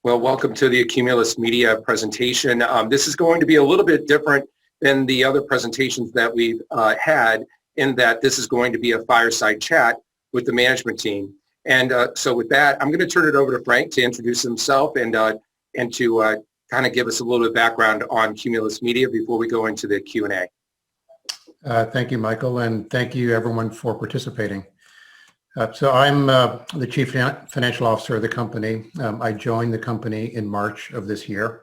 Well, welcome to the Cumulus Media presentation. This is going to be a little bit different than the other presentations that we've had, in that this is going to be a fireside chat with the management team. And so with that, I'm going to turn it over to Frank to introduce himself and to kind of give us a little bit of background on Cumulus Media before we go into the Q&A. Thank you, Michael, and thank you everyone for participating. So I'm the Chief Financial Officer of the company. I joined the company in March of this year.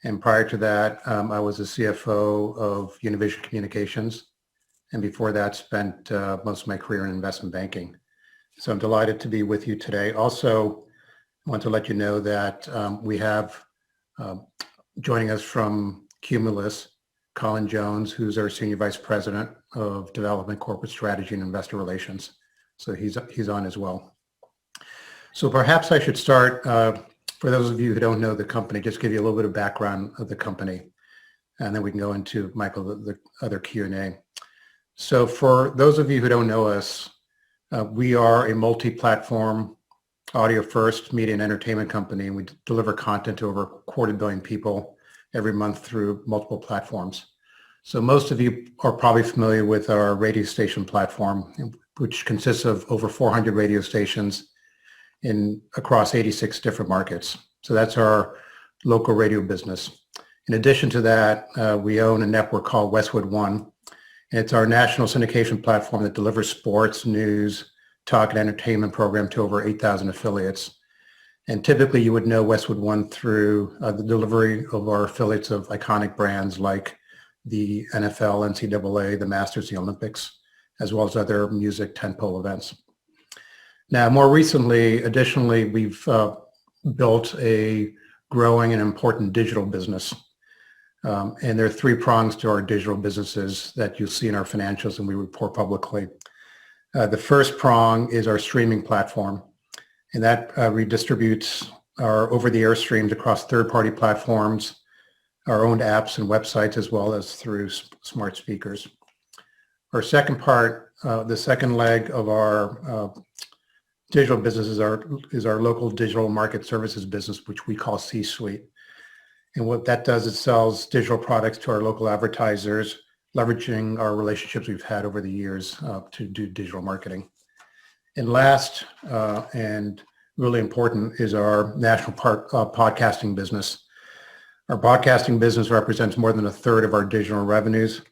And prior to that, I was the CFO of Univision Communications. And before that, spent most of my career in investment banking. So I'm delighted to be with you today. Also, I want to let you know that we have joining us from Cumulus, Colin Jones, who's our Senior Vice President of Development, Corporate Strategy, and Investor Relations. So he's on as well. So perhaps I should start, for those of you who don't know the company, just give you a little bit of background of the company, and then we can go into, Michael, the other Q&A. So for those of you who don't know us, we are a multi-platform, audio-first media and entertainment company, and we deliver content to over 250 million people every month through multiple platforms. So most of you are probably familiar with our radio station platform, which consists of over 400 radio stations across 86 different markets. So that's our local radio business. In addition to that, we own a network called Westwood One. And it's our national syndication platform that delivers sports, news, talk, and entertainment program to over 8,000 affiliates. And typically you would know Westwood One through the delivery of our affiliates of iconic brands like the NFL, NCAA, the Masters, the Olympics, as well as other music tentpole events. Now, more recently, additionally, we've built a growing and important digital business. And there are three prongs to our digital businesses that you'll see in our financials and we report publicly. The first prong is our streaming platform, and that redistributes our over-the-air streams across third-party platforms, our own apps and websites, as well as through smart speakers. Our second part, the second leg of our digital business is our local digital market services business, which we call C-Suite. And what that does, it sells digital products to our local advertisers, leveraging our relationships we've had over the years to do digital marketing. And last, and really important, is our national podcasting business. Our podcasting business represents more than a third of our digital revenues.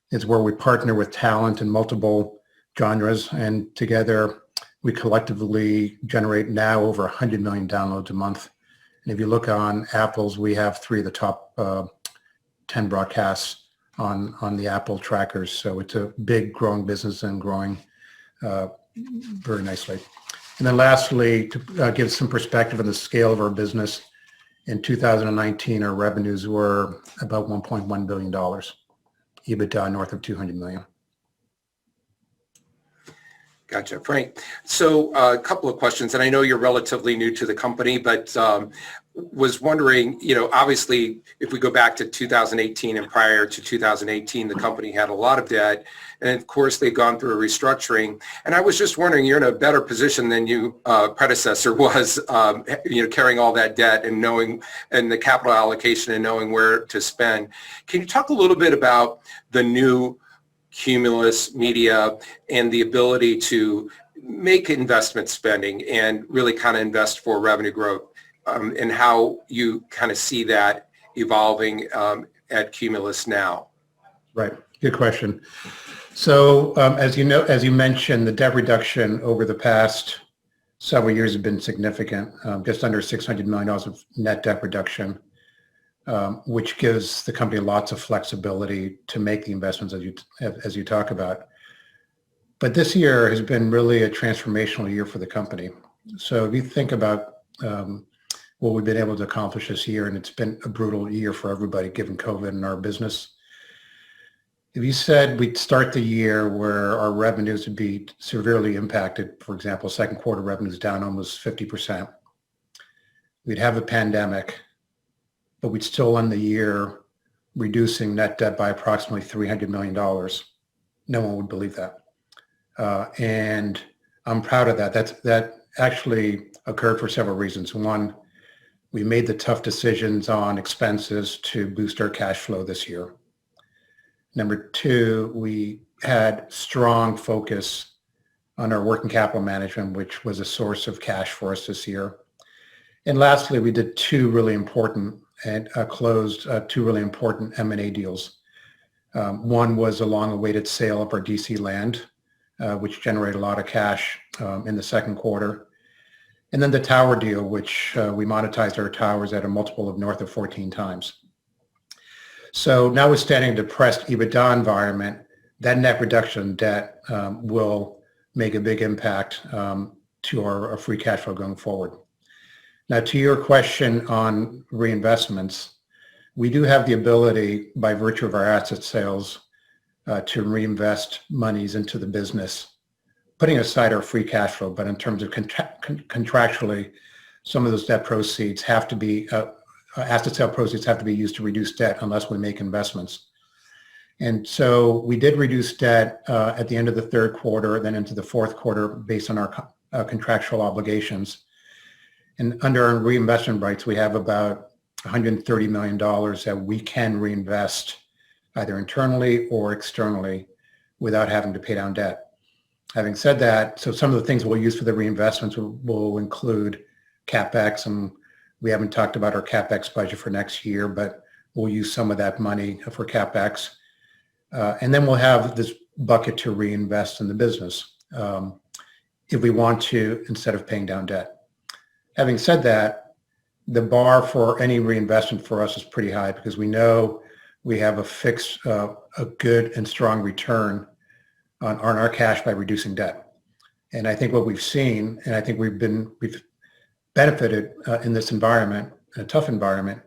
It's where we partner with talent in multiple genres, and together we collectively generate now over 100 million downloads a month. And if you look on Apple's, we have 3 of the top 10 broadcasts on the Apple trackers. So it's a big growing business and growing very nicely. And then lastly, to give some perspective on the scale of our business, in 2019, our revenues were about $1.1 billion, EBITDA north of 200 million. Gotcha, Frank. So a couple of questions, and I know you're relatively new to the company, but was wondering, obviously, if we go back to 2018 and prior to 2018, the company had a lot of debt, and of course, they've gone through a restructuring. And I was just wondering, you're in a better position than your predecessor was, carrying all that debt and knowing, and the capital allocation and knowing where to spend. Can you talk a little bit about the new Cumulus Media and the ability to make investment spending and really kind of invest for revenue growth, and how you kind of see that evolving at Cumulus now? Right, good question. So as you mentioned, the debt reduction over the past several years has been significant, just under $600 million of net debt reduction, which gives the company lots of flexibility to make the investments as you talk about. But this year has been really a transformational year for the company. So if you think about what we've been able to accomplish this year, and it's been a brutal year for everybody given COVID in our business. If you said we'd start the year where our revenues would be severely impacted, for example, second quarter revenues down almost 50%, we'd have a pandemic, but we'd still end the year reducing net debt by approximately $300 million. No one would believe that. And I'm proud of that. That actually occurred for several reasons. One, we made the tough decisions on expenses to boost our cash flow this year. Number two, we had strong focus on our working capital management, which was a source of cash for us this year. And lastly, we did two really important and closed two really important M&A deals. One was a long-awaited sale of our DC land, which generated a lot of cash in the second quarter. And then the tower deal, which we monetized our towers at a multiple of north of 14 times. So notwithstanding a depressed EBITDA environment, that net reduction in debt will make a big impact to our free cash flow going forward. Now, to your question on reinvestments, we do have the ability, by virtue of our asset sales, to reinvest monies into the business, putting aside our free cash flow. But in terms of contractually, some of those debt proceeds have to be, asset sale proceeds have to be used to reduce debt unless we make investments. And so we did reduce debt at the end of the third quarter, then into the fourth quarter based on our contractual obligations. And under our reinvestment rights, we have about $130 million that we can reinvest either internally or externally without having to pay down debt. Having said that, so some of the things we'll use for the reinvestments will include CapEx, and we haven't talked about our CapEx budget for next year, but we'll use some of that money for CapEx. And then we'll have this bucket to reinvest in the business if we want to, instead of paying down debt. Having said that, the bar for any reinvestment for us is pretty high because we know we have a fixed, a good and strong return on our cash by reducing debt. And I think what we've seen, and I think we've benefited in this environment, in a tough environment,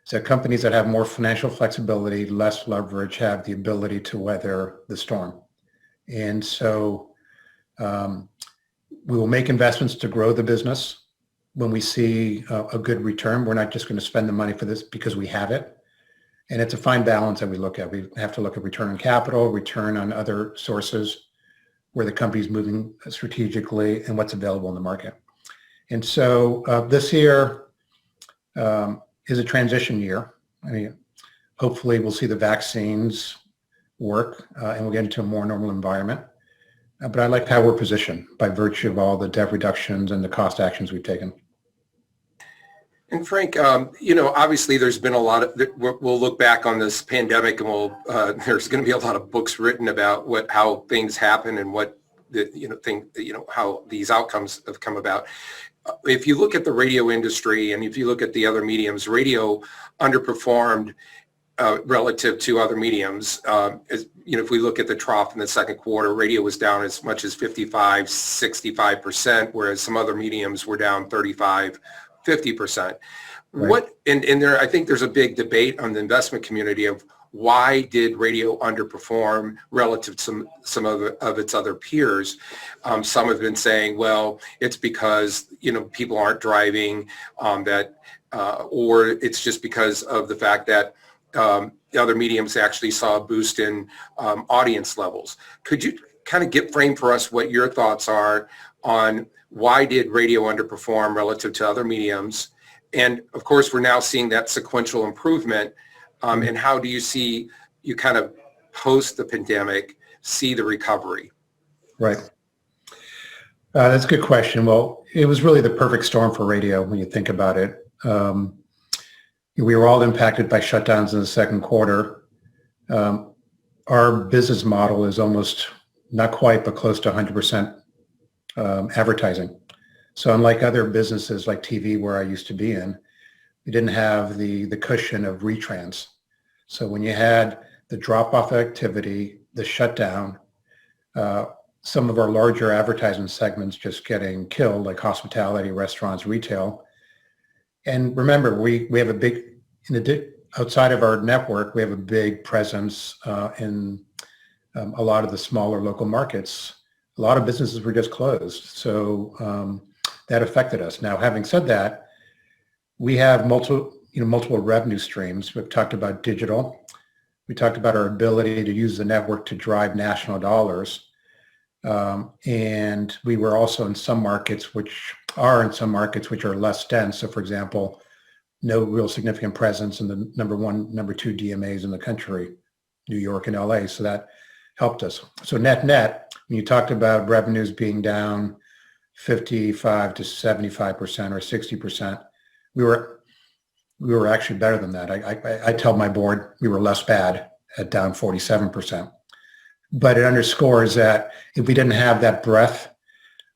is that companies that have more financial flexibility, less leverage, have the ability to weather the storm. And so we will make investments to grow the business. When we see a good return, we're not just going to spend the money for this because we have it. And it's a fine balance that we look at. We have to look at return on capital, return on other sources, where the company's moving strategically, and what's available in the market. And so this year is a transition year. I mean, hopefully we'll see the vaccines work and we'll get into a more normal environment. But I like how we're positioned by virtue of all the debt reductions and the cost actions we've taken. And Frank, obviously there's been a lot of, we'll look back on this pandemic and there's going to be a lot of books written about how things happen and how these outcomes have come about. If you look at the radio industry and if you look at the other mediums, radio underperformed relative to other mediums. If we look at the trough in the second quarter, radio was down as much as 55, 65%, whereas some other mediums were down 35, 50%. Right. I think there's a big debate on the investment community of why did radio underperform relative to some of its other peers. Some have been saying, well, it's because people aren't driving, or it's just because of the fact that the other mediums actually saw a boost in audience levels. Could you kind of frame for us what your thoughts are on why did radio underperform relative to other mediums? And of course, we're now seeing that sequential improvement. And how do you kind of post the pandemic see the recovery? Right. That's a good question. Well, it was really the perfect storm for radio when you think about it. We were all impacted by shutdowns in the second quarter. Our business model is almost, not quite, but close to 100% advertising. So unlike other businesses like TV where I used to be in, we didn't have the cushion of retrans. So when you had the drop-off activity, the shutdown, some of our larger advertising segments just getting killed, like hospitality, restaurants, retail. And remember, we have a big, outside of our network, we have a big presence in a lot of the smaller local markets. A lot of businesses were just closed. So that affected us. Now, having said that, we have multiple revenue streams. We've talked about digital. We talked about our ability to use the network to drive national dollars. And we were also in some markets which are less dense. So for example, no real significant presence in the number one, number two DMAs in the country, New York and LA. So that helped us. So net, when you talked about revenues being down 55 to 75% or 60%, we were actually better than that. I tell my board we were less bad at down 47%. But it underscores that if we didn't have that breadth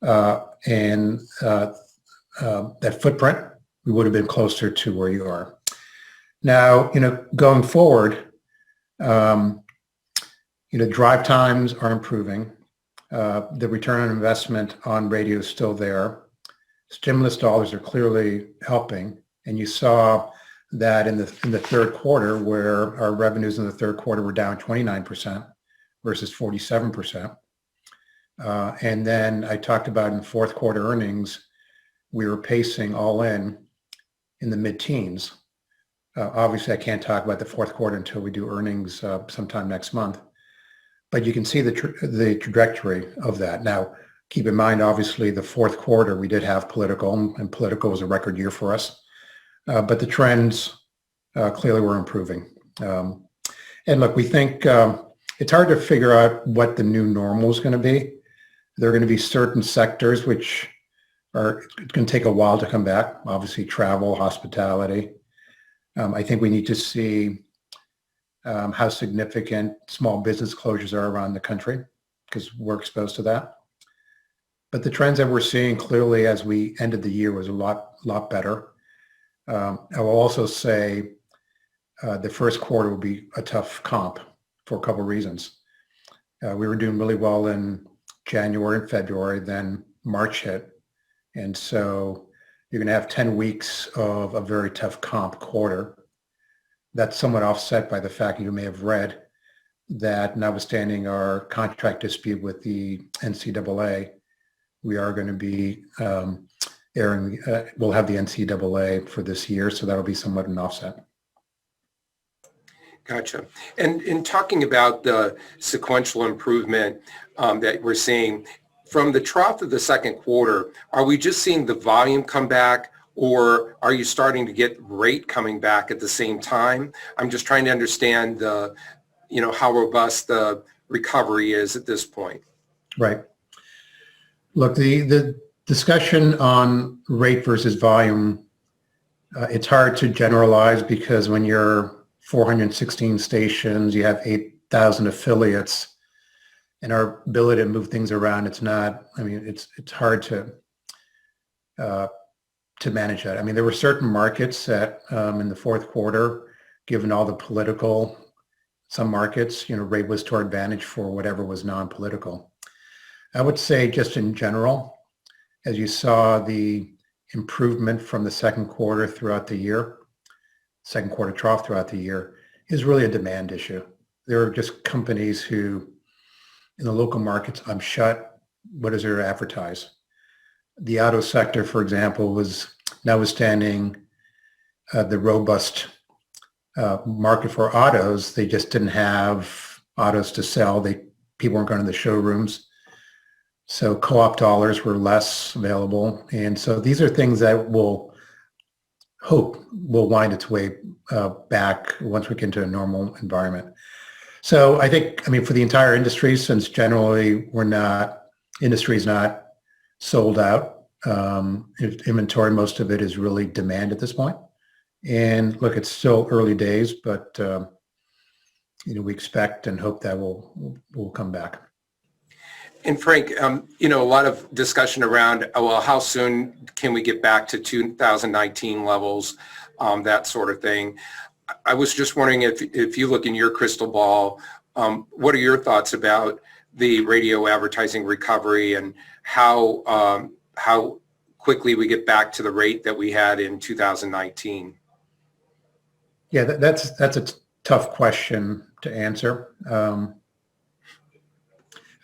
and that footprint, we would have been closer to where you are. Now, going forward, drive times are improving. The return on investment on radio is still there. Stimulus dollars are clearly helping. And you saw that in the third quarter, where our revenues in the third quarter were down 29% versus 47%. And then I talked about in fourth quarter earnings, we were pacing all in the mid-teens. Obviously, I can't talk about the fourth quarter until we do earnings sometime next month. But you can see the trajectory of that. Now, keep in mind, obviously, the fourth quarter, we did have political, and political was a record year for us. But the trends clearly were improving. And look, we think it's hard to figure out what the new normal is going to be. There are going to be certain sectors which it's going to take a while to come back. Obviously, travel, hospitality. I think we need to see how significant small business closures are around the country, because we're exposed to that. But the trends that we're seeing clearly as we ended the year was a lot better. I will also say the first quarter will be a tough comp for a couple of reasons. We were doing really well in January and February, then March hit. And so you're going to have 10 weeks of a very tough comp quarter. That's somewhat offset by the fact you may have read that notwithstanding our contract dispute with the NCAA, we are going to be airing, we'll have the NCAA for this year, so that'll be somewhat an offset. Gotcha. And in talking about the sequential improvement that we're seeing, from the trough of the second quarter, are we just seeing the volume come back, or are you starting to get rate coming back at the same time? I'm just trying to understand how robust the recovery is at this point. Right. Look, the discussion on rate versus volume, it's hard to generalize, because when you're 416 stations, you have 8,000 affiliates, and our ability to move things around, it's hard to manage that. I mean, there were certain markets that in the fourth quarter, given all the political, some markets, rate was to our advantage for whatever was non-political. I would say just in general, as you saw the improvement from the second quarter throughout the year, second quarter trough throughout the year, is really a demand issue. There are just companies who, in the local markets, I'm shut. What is there to advertise? The auto sector, for example, was notwithstanding the robust market for autos, they just didn't have autos to sell. People weren't going to the showrooms. So co-op dollars were less available. And so these are things that we'll hope will wind its way back once we get into a normal environment. So I think, for the entire industry, since generally industry is not sold out, inventory, most of it is really demand at this point. And look, it's still early days, but we expect and hope that will come back. And Frank, a lot of discussion around, how soon can we get back to 2019 levels, that sort of thing. I was just wondering if you look in your crystal ball, what are your thoughts about the radio advertising recovery and how quickly we get back to the rate that we had in 2019? Yeah, that's a tough question to answer.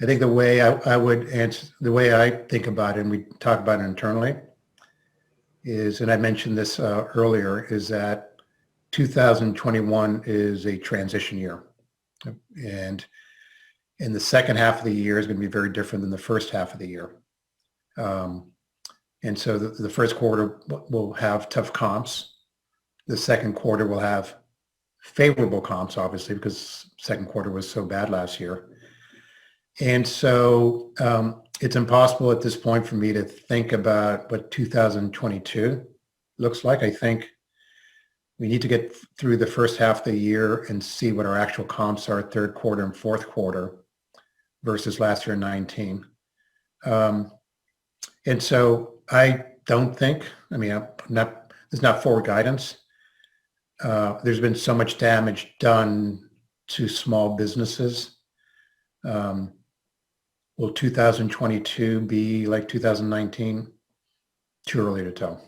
I think the way I would answer, the way I think about it, and we talk about it internally, is, and I mentioned this earlier, is that 2021 is a transition year. And in the second half of the year is going to be very different than the first half of the year. And so the first quarter will have tough comps. the second quarter will have favorable comps, obviously, because second quarter was so bad last year. And so it's impossible at this point for me to think about what 2022 looks like. I think we need to get through the first half of the year and see what our actual comps are third quarter and fourth quarter versus last year, 19. And so I don't think, I mean, it's not forward guidance. There's been so much damage done to small businesses. Will 2022 be like 2019? Too early to tell.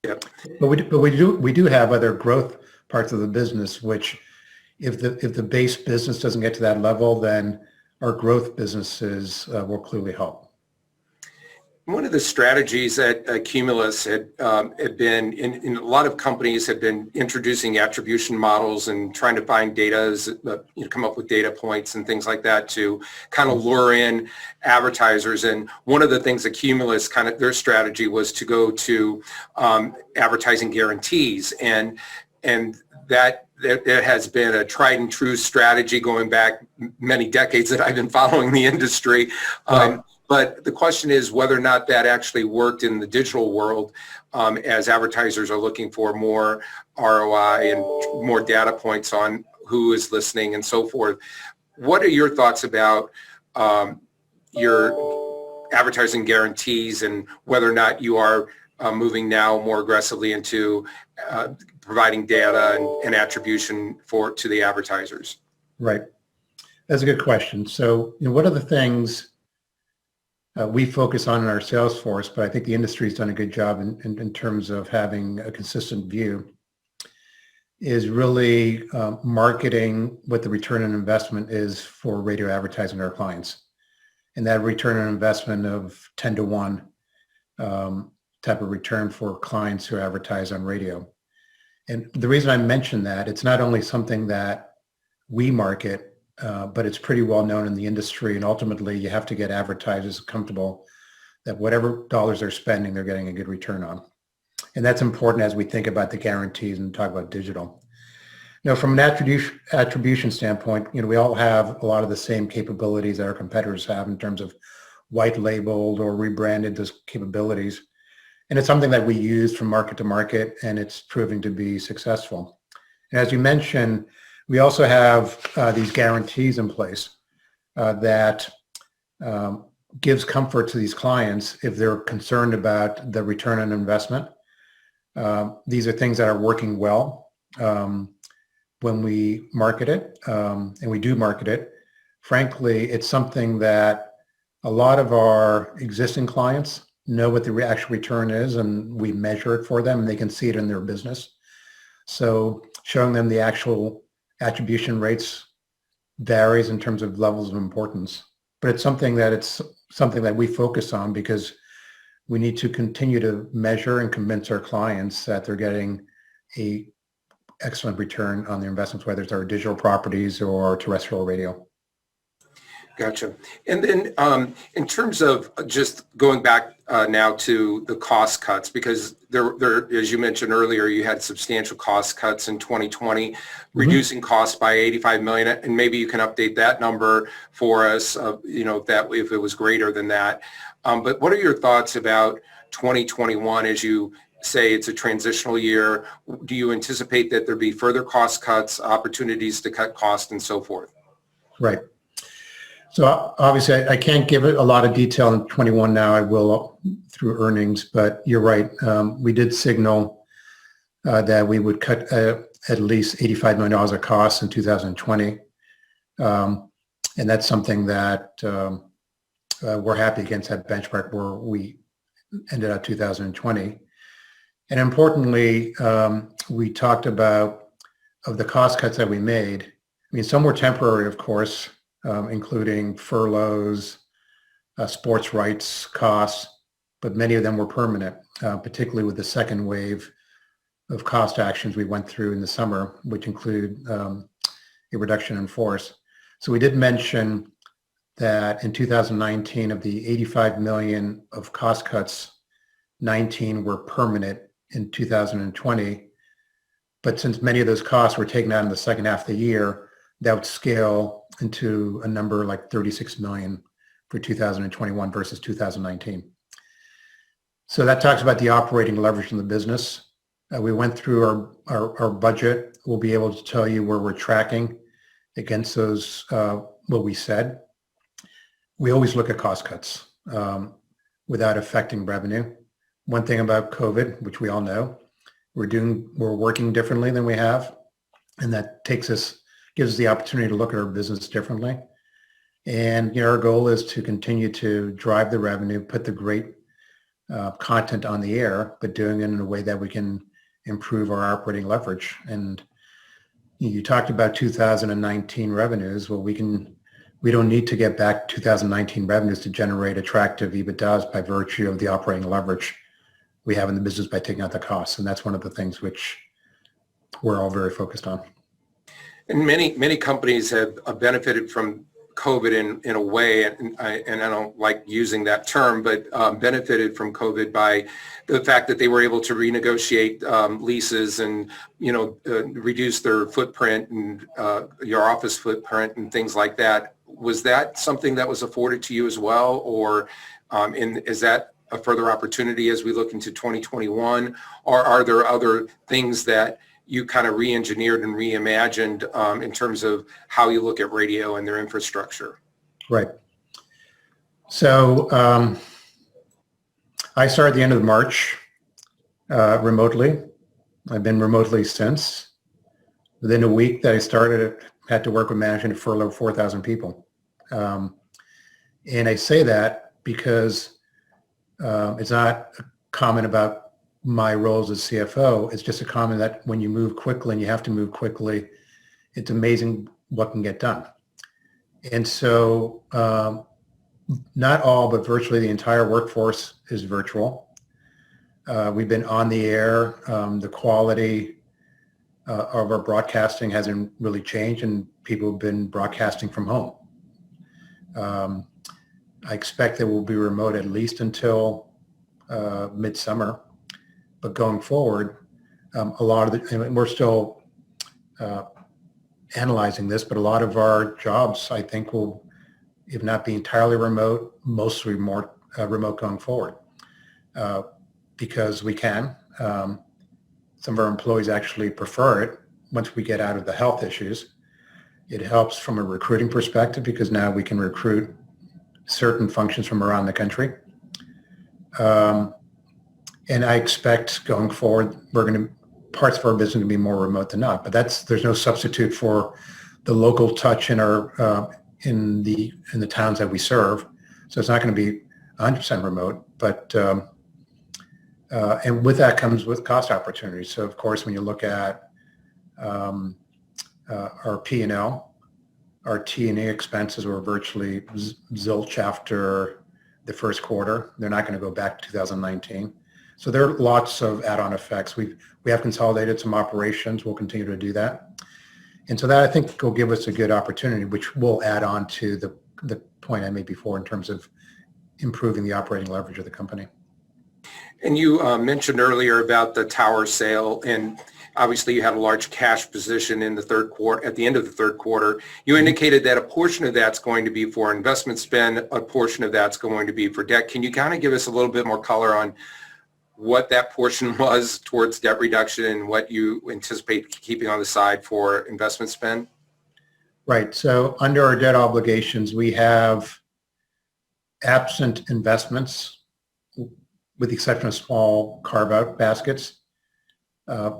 Yep. But we do have other growth parts of the business, which if the base business doesn't get to that level, then our growth businesses will clearly help. One of the strategies that Cumulus had been in a lot of companies have been introducing attribution models and trying to find data, come up with data points and things like that to kind of lure in advertisers. And one of the things that Cumulus their strategy was to go to advertising guarantees, and that has been a tried and true strategy going back many decades that I've been following the industry. Right. But the question is whether or not that actually worked in the digital world, as advertisers are looking for more ROI and more data points on who is listening and so forth. What are your thoughts about your advertising guarantees and whether or not you are moving now more aggressively into providing data and attribution to the advertisers? Right. That's a good question. So, what are the things we focus on in our sales force, but I think the industry has done a good job in terms of having a consistent view, is really marketing what the return on investment is for radio advertising to our clients. And that return on investment of 10 to 1 type of return for clients who advertise on radio. And the reason I mention that, it's not only something that we market, but it's pretty well known in the industry. And ultimately, you have to get advertisers comfortable that whatever dollars they're spending, they're getting a good return on. And that's important as we think about the guarantees and talk about digital. From an attribution standpoint, we all have a lot of the same capabilities that our competitors have in terms of white labeled or rebranded those capabilities. And it's something that we use from market to market, and it's proving to be successful. And as you mentioned, we also have these guarantees in place that gives comfort to these clients if they're concerned about the return on investment. These are things that are working well when we market it, and we do market it. Frankly, it's something that a lot of our existing clients know what the actual return is, and we measure it for them, and they can see it in their business. So showing them the actual attribution rates varies in terms of levels of importance, but it's something that we focus on because we need to continue to measure and convince our clients that they're getting a excellent return on their investments, whether it's our digital properties or terrestrial radio. Gotcha. And then in terms of just going back now to the cost cuts, because there, as you mentioned earlier, you had substantial cost cuts in 2020, reducing costs by 85 million, and maybe you can update that number for us, if it was greater than that. But what are your thoughts about 2021 as you say it's a transitional year? Do you anticipate that there'll be further cost cuts, opportunities to cut costs, and so forth? Right. So obviously, I can't give it a lot of detail in 21 now. I will through earnings, but you're right. We did signal that we would cut at least $85 million of costs in 2020. And that's something that we're happy against that benchmark where we ended up 2020. And importantly, we talked about of the cost cuts that we made. I mean, some were temporary, of course, including furloughs, sports rights costs, but many of them were permanent, particularly with the second wave of cost actions we went through in the summer, which include a reduction in force. So we did mention that in 2019, of the 85 million of cost cuts, 19 were permanent in 2020, But since many of those costs were taken out in the second half of the year, that would scale into a number like 36 million for 2021 versus 2019. So that talks about the operating leverage in the business. We went through our budget. We'll be able to tell you where we're tracking against those, what we said. We always look at cost cuts without affecting revenue. One thing about COVID, which we all know, we're working differently than we have, and that gives us the opportunity to look at our business differently. And our goal is to continue to drive the revenue, put the great content on the air, but doing it in a way that we can improve our operating leverage. And you talked about 2019 revenues. Well, we don't need to get back 2019 revenues to generate attractive EBITDAs by virtue of the operating leverage we have in the business by taking out the costs. And that's one of the things which we're all very focused on. And many companies have benefited from COVID in a way, and I don't like using that term, but benefited from COVID by the fact that they were able to renegotiate leases and reduce their footprint and your office footprint and things like that. Was that something that was afforded to you as well, or is that a further opportunity as we look into 2021, or are there other things that you kind of re-engineered and reimagined in terms of how you look at radio and their infrastructure? Right. So I started at the end of March remotely. I've been remotely since. Within a week that I started, I had to work with management to furlough 4,000 people. And I say that because it's not a comment about my roles as CFO. It's just a comment that when you move quickly and you have to move quickly, it's amazing what can get done. And so not all, but virtually the entire workforce is virtual. We've been on the air. The quality of our broadcasting hasn't really changed, and people have been broadcasting from home. I expect that we'll be remote at least until midsummer. But going forward, a lot of and we're still analyzing this, but a lot of our jobs, I think, will, if not be entirely remote, mostly more remote going forward, because we can. Some of our employees actually prefer it once we get out of the health issues. It helps from a recruiting perspective because now we can recruit certain functions from around the country. And I expect going forward, parts of our business to be more remote than not. But there's no substitute for the local touch in our in the towns that we serve. So it's not going to be 100% remote. But and with that comes with cost opportunities. So of course, when you look at our P&L, our T&E expenses were virtually zilch after the first quarter. They're not going to go back to 2019. So there are lots of add-on effects. We have consolidated some operations. We'll continue to do that. And so that, I think, will give us a good opportunity, which will add on to the point I made before in terms of improving the operating leverage of the company. And you mentioned earlier about the tower sale, and obviously you had a large cash position in the third quarter. At the end of the third quarter, you indicated that a portion of that's going to be for investment spend, a portion of that's going to be for debt. Can you kind of give us a little bit more color on what that portion was towards debt reduction and what you anticipate keeping on the side for investment spend? Right. So under our debt obligations, we have absent investments, with the exception of small carve-out baskets.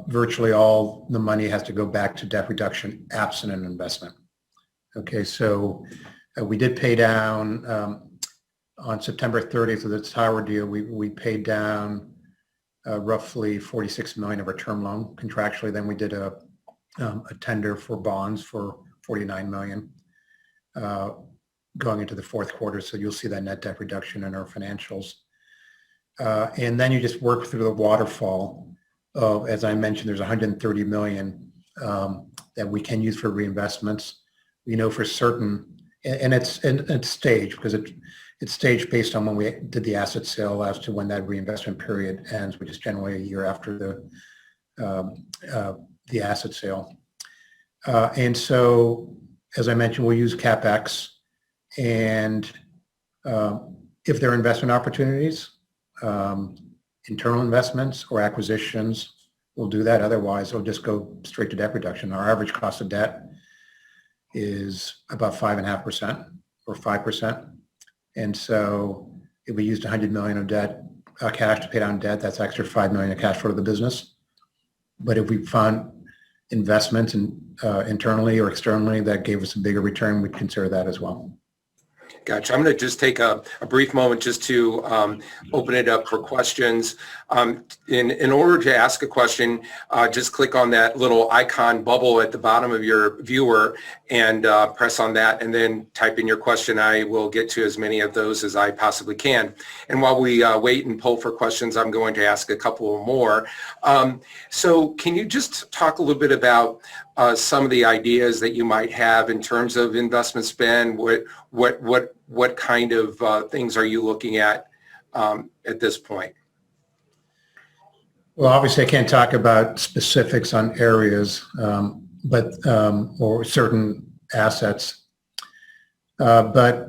Virtually all the money has to go back to debt reduction absent an investment. Okay, so we did pay down on September 30th of the tower deal. We paid down roughly 46 million of our term loan contractually. Then we did a tender for bonds for 49 million going into the fourth quarter. So you'll see that net debt reduction in our financials. And then you just work through the waterfall. As I mentioned, there's 130 million that we can use for reinvestments. We know for certain, and it's staged because it's staged based on when we did the asset sale as to when that reinvestment period ends, which is generally a year after the asset sale. And so, as I mentioned, we'll use CapEx, and if there are investment opportunities, internal investments or acquisitions, we'll do that. Otherwise, it'll just go straight to debt reduction. Our average cost of debt is about 5.5% or 5%. And so if we used $100 million of debt, cash to pay down debt, that's extra $5 million of cash flow to the business. But if we found investments internally or externally that gave us a bigger return, we'd consider that as well. Gotcha. I'm going to just take a brief moment just to open it up for questions. In order to ask a question, just click on that little icon bubble at the bottom of your viewer and press on that, and then type in your question. I will get to as many of those as I possibly can. And while we wait and poll for questions, I'm going to ask a couple more. So can you just talk a little bit about some of the ideas that you might have in terms of investment spend? What kind of things are you looking at this point? Well, obviously, I can't talk about specifics on areas, but or certain assets. But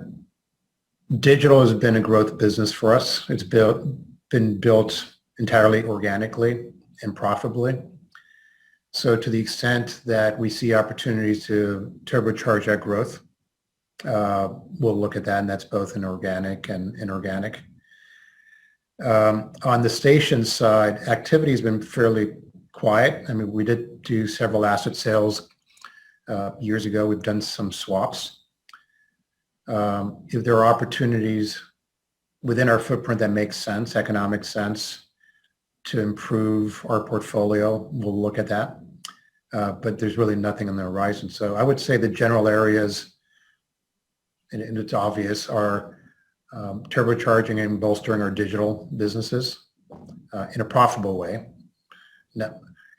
digital has been a growth business for us. It's been built entirely organically and profitably. So to the extent that we see opportunities to turbocharge that growth, we'll look at that, and that's both in organic and inorganic. On the station side, activity has been fairly quiet. I mean, we did do several asset sales years ago. We've done some swaps. If there are opportunities within our footprint that make sense, economic sense, to improve our portfolio, we'll look at that. But there's really nothing on the horizon. So I would say the general areas, and it's obvious, are turbocharging and bolstering our digital businesses in a profitable way. And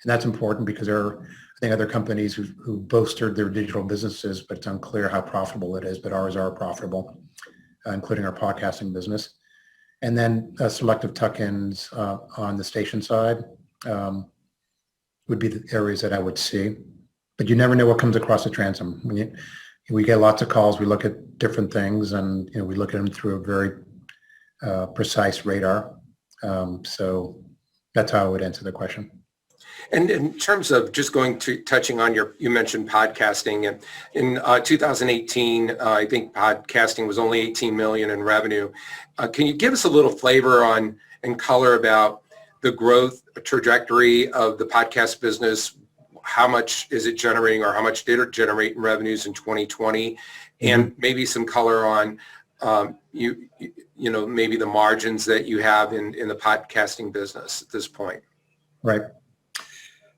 that's important because there are, I think, other companies who bolstered their digital businesses, but it's unclear how profitable it is. But ours are profitable, including our podcasting business. And then selective tuck-ins on the station side would be the areas that I would see. But you never know what comes across the transom. We get lots of calls. We look at different things, and we look at them through a very precise radar. So that's how I would answer the question. And in terms of just touching on you mentioned podcasting, and in 2018, I think podcasting was only 18 million in revenue. Can you give us a little flavor on and color about the growth trajectory of the podcast business? How much is it generating, or how much did it generate in revenues in 2020? And maybe some color on maybe the margins that you have in the podcasting business at this point. Right.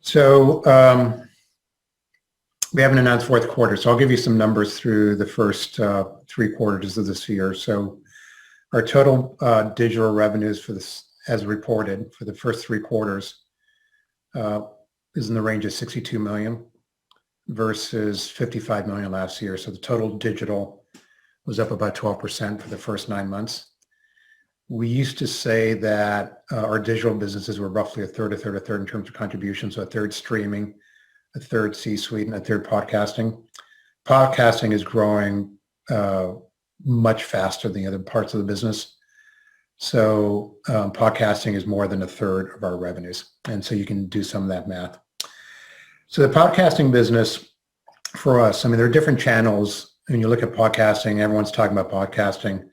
So we haven't announced fourth quarter, so I'll give you some numbers through the first 3 quarters of this year. So our total digital revenues for this, as reported, for the first 3 quarters is in the range of 62 million versus 55 million last year. So the total digital was up about 12% for the first 9 months. We used to say that our digital businesses were roughly a third in terms of contribution. So a third streaming, a third C-suite, and a third podcasting. Podcasting is growing much faster than the other parts of the business. So podcasting is more than a third of our revenues. And so you can do some of that math. So the podcasting business for us, I mean, there are different channels. When you look at podcasting, everyone's talking about podcasting,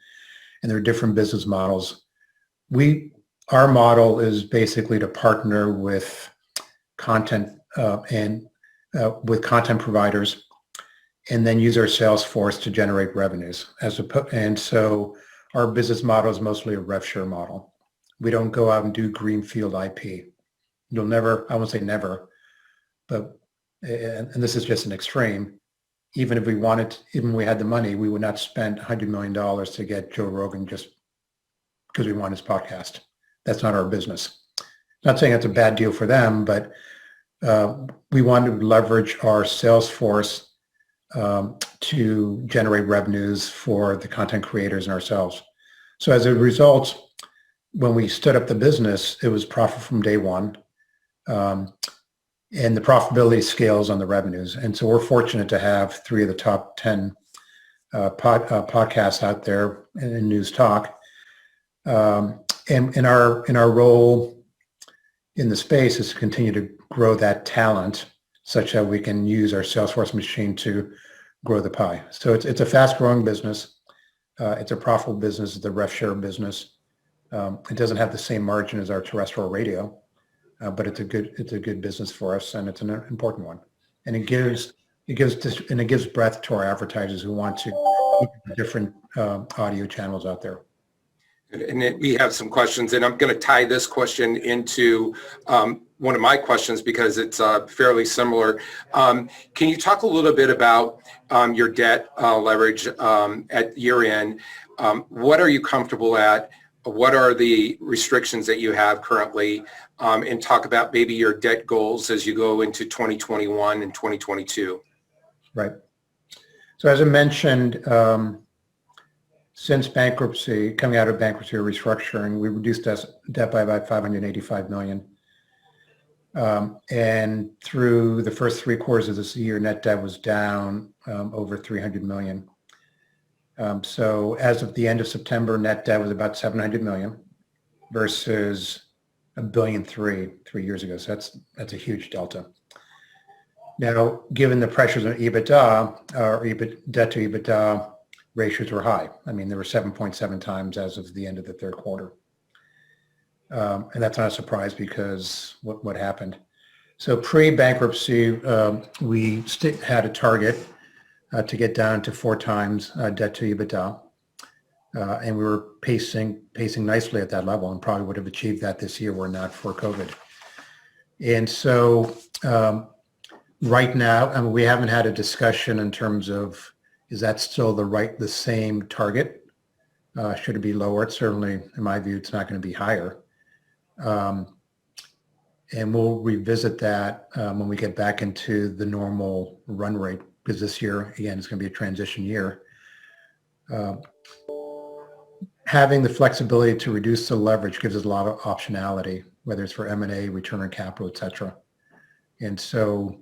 and there are different business models. Our model is basically to partner with content with content providers, and then use our sales force to generate revenues. And so our business model is mostly a rev share model. We don't go out and do greenfield IP. You'll never, I won't say never, but, and this is just an extreme, even if we wanted, even if we had the money, we would not spend $100 million to get Joe Rogan just because we want his podcast. That's not our business. Not saying that's a bad deal for them, but we want to leverage our sales force to generate revenues for the content creators and ourselves. So as a result, when we stood up the business, it was profit from day one. And the profitability scales on the revenues. And so we're fortunate to have 3 of the top 10 podcasts out there in news talk. And in our role in the space is to continue to grow that talent such that we can use our Salesforce machine to grow the pie. So it's a fast growing business. It's a profitable business. It's a ref share business. It doesn't have the same margin as our terrestrial radio, but it's a good business for us, and it's an important one. And it gives breadth to our advertisers who want to look at the different audio channels out there. And we have some questions, and I'm going to tie this question into one of my questions because it's fairly similar. Can you talk a little bit about your debt leverage at year end? What are you comfortable at? What are the restrictions that you have currently? And talk about maybe your debt goals as you go into 2021 and 2022. Right. So as I mentioned, since bankruptcy, coming out of bankruptcy or restructuring, we reduced debt by about $585 million. And through the first 3 quarters of this year, net debt was down over $300 million. So as of the end of September, net debt was about $700 million versus $1.3 billion 3 years ago. So that's a huge delta. Now, given the pressures on EBITDA, our debt to EBITDA ratios were high. I mean, they were 7.7 times as of the end of the third quarter. And that's not a surprise because what happened. So pre-bankruptcy, we had a target to get down to 4 times debt to EBITDA. And we were pacing nicely at that level and probably would have achieved that this year were not for COVID. And so right now, I mean, we haven't had a discussion in terms of, is that still the same target? Should it be lower? Certainly, in my view, it's not going to be higher. And we'll revisit that when we get back into the normal run rate, because this year, again, is going to be a transition year. Having the flexibility to reduce the leverage gives us a lot of optionality, whether it's for M&A, return on capital, et cetera. And so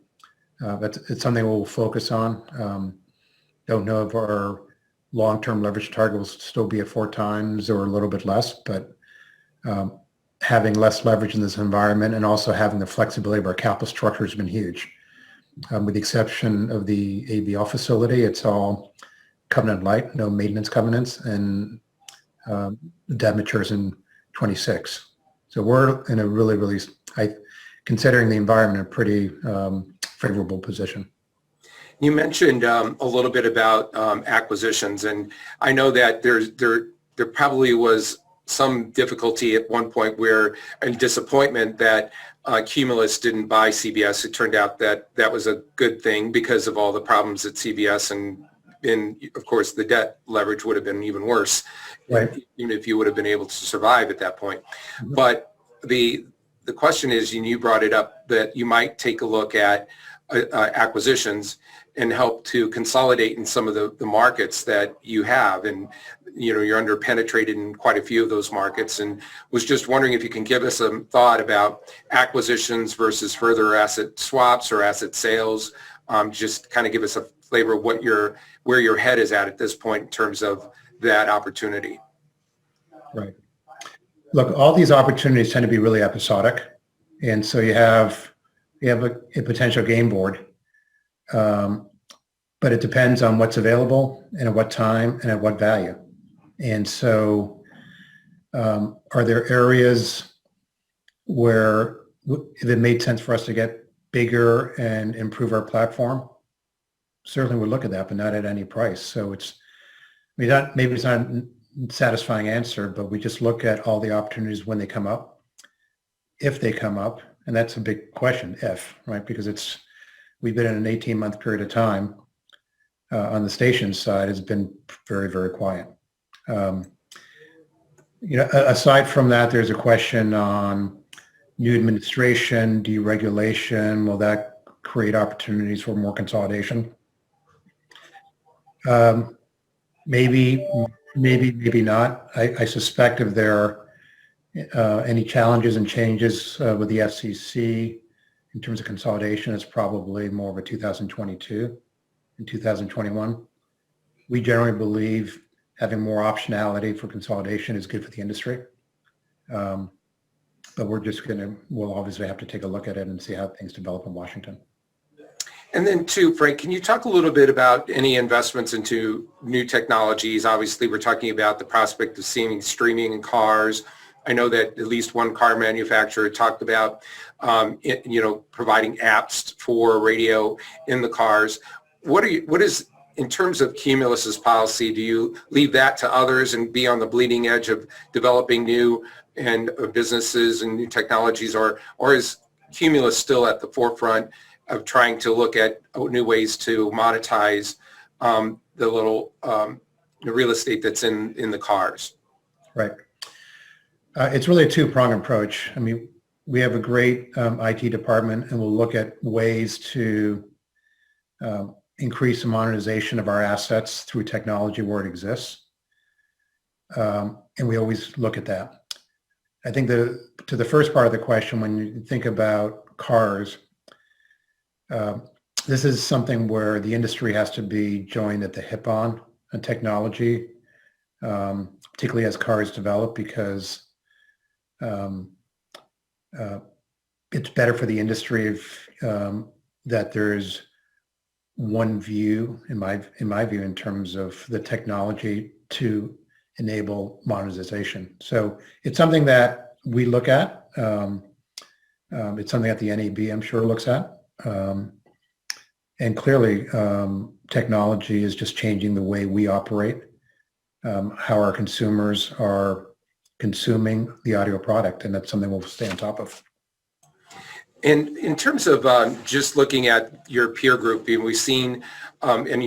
it's something we'll focus on. Don't know if our long-term leverage target will still be at 4 times or a little bit less, but having less leverage in this environment and also having the flexibility of our capital structure has been huge. With the exception of the ABL facility, it's all covenant light, no maintenance covenants, and the debt matures in 26. So we're in a really, considering the environment, a pretty favorable position. You mentioned a little bit about acquisitions, and I know that there probably was some difficulty at one point and disappointment that Cumulus didn't buy CBS. It turned out that was a good thing because of all the problems at CBS, and of course the debt leverage would have been even worse, right, even if you would have been able to survive at that point. Mm-hmm. But the question is, and you brought it up, that you might take a look at acquisitions and help to consolidate in some of the markets that you have. And, you're underpenetrated in quite a few of those markets, and was just wondering if you can give us some thought about acquisitions versus further asset swaps or asset sales. Just kind of give us a flavor of where your head is at this point in terms of that opportunity. Right. Look, all these opportunities tend to be really episodic. And so you have a potential game board. But it depends on what's available and at what time and at what value. And so are there areas where if it made sense for us to get bigger and improve our platform? Certainly we'll look at that, but not at any price. So maybe it's not a satisfying answer, but we just look at all the opportunities when they come up, if they come up, and that's a big question, if, right? Because we've been in an 18-month period of time on the station side has been very, very quiet. Aside from that, there's a question on new administration, deregulation. Will that create opportunities for more consolidation? Maybe not. I suspect if there Any challenges and changes with the FCC in terms of consolidation is probably more of a 2022 and 2021. We generally believe having more optionality for consolidation is good for the industry. But we'll obviously have to take a look at it and see how things develop in Washington. And then too, Frank, can you talk a little bit about any investments into new technologies? Obviously, we're talking about the prospect of seeing streaming in cars. I know that at least one car manufacturer talked about, providing apps for radio in the cars. What is, in terms of Cumulus's policy, do you leave that to others and be on the bleeding edge of developing new and businesses and new technologies, or is Cumulus still at the forefront of trying to look at new ways to monetize the little real estate that's in the cars? Right. It's really a two-pronged approach. I mean, we have a great IT department, and we'll look at ways to increase the monetization of our assets through technology where it exists. And we always look at that. I think to the first part of the question, when you think about cars, this is something where the industry has to be joined at the hip on technology, particularly as cars develop, because it's better for the industry if that there's one view, in my view, in terms of the technology to enable monetization. So it's something that we look at. It's something that the NAB, I'm sure, looks at. And clearly, technology is just changing the way we operate, how our consumers are consuming the audio product, and that's something we'll stay on top of. And in terms of just looking at your peer group, we've seen, and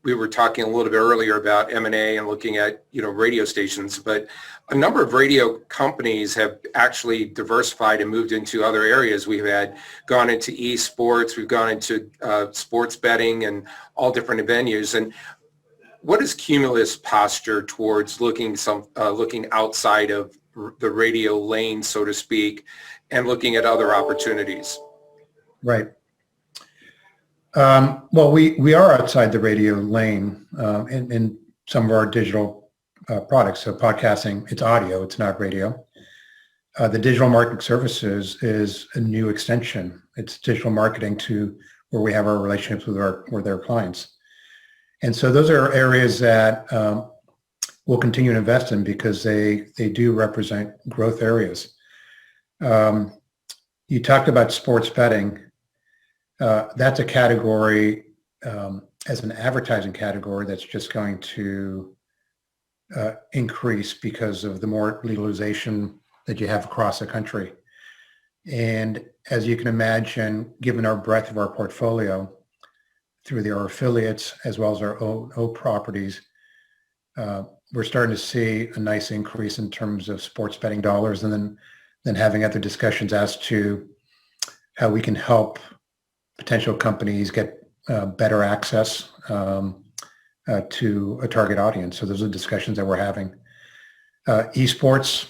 we were talking a little bit earlier about M&A and looking at radio stations, but a number of radio companies have actually diversified and moved into other areas. We've gone into esports, we've gone into sports betting and all different venues. And what is Cumulus' posture towards looking outside of the radio lane, so to speak, and looking at other opportunities? Right. Well, we are outside the radio lane in some of our digital products. So podcasting, it's audio, it's not radio. The digital marketing services is a new extension. It's digital marketing to where we have our relationships with our clients. And so those are areas that we'll continue to invest in because they do represent growth areas. You talked about sports betting. That's a category, as an advertising category, that's just going to increase because of the more legalization that you have across the country. And as you can imagine, given our breadth of our portfolio through our affiliates as well as our own properties, we're starting to see a nice increase in terms of sports betting dollars, and then having other discussions as to how we can help potential companies get better access to a target audience. So those are discussions that we're having. Esports,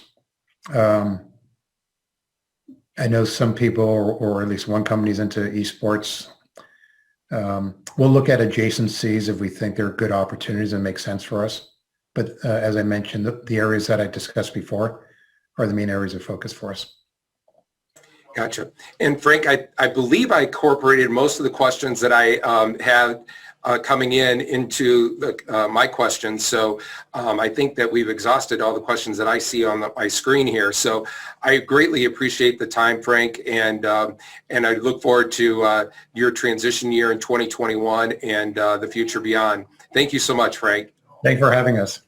I know some people, or at least one company, is into esports. We'll look at adjacencies if we think there are good opportunities and make sense for us. But as I mentioned, the areas that I discussed before are the main areas of focus for us. Gotcha. And Frank, I believe I incorporated most of the questions that I had coming into my questions. So I think that we've exhausted all the questions that I see on my screen here. So I greatly appreciate the time, Frank, and I look forward to your transition year in 2021 and the future beyond. Thank you so much, Frank. Thanks for having us.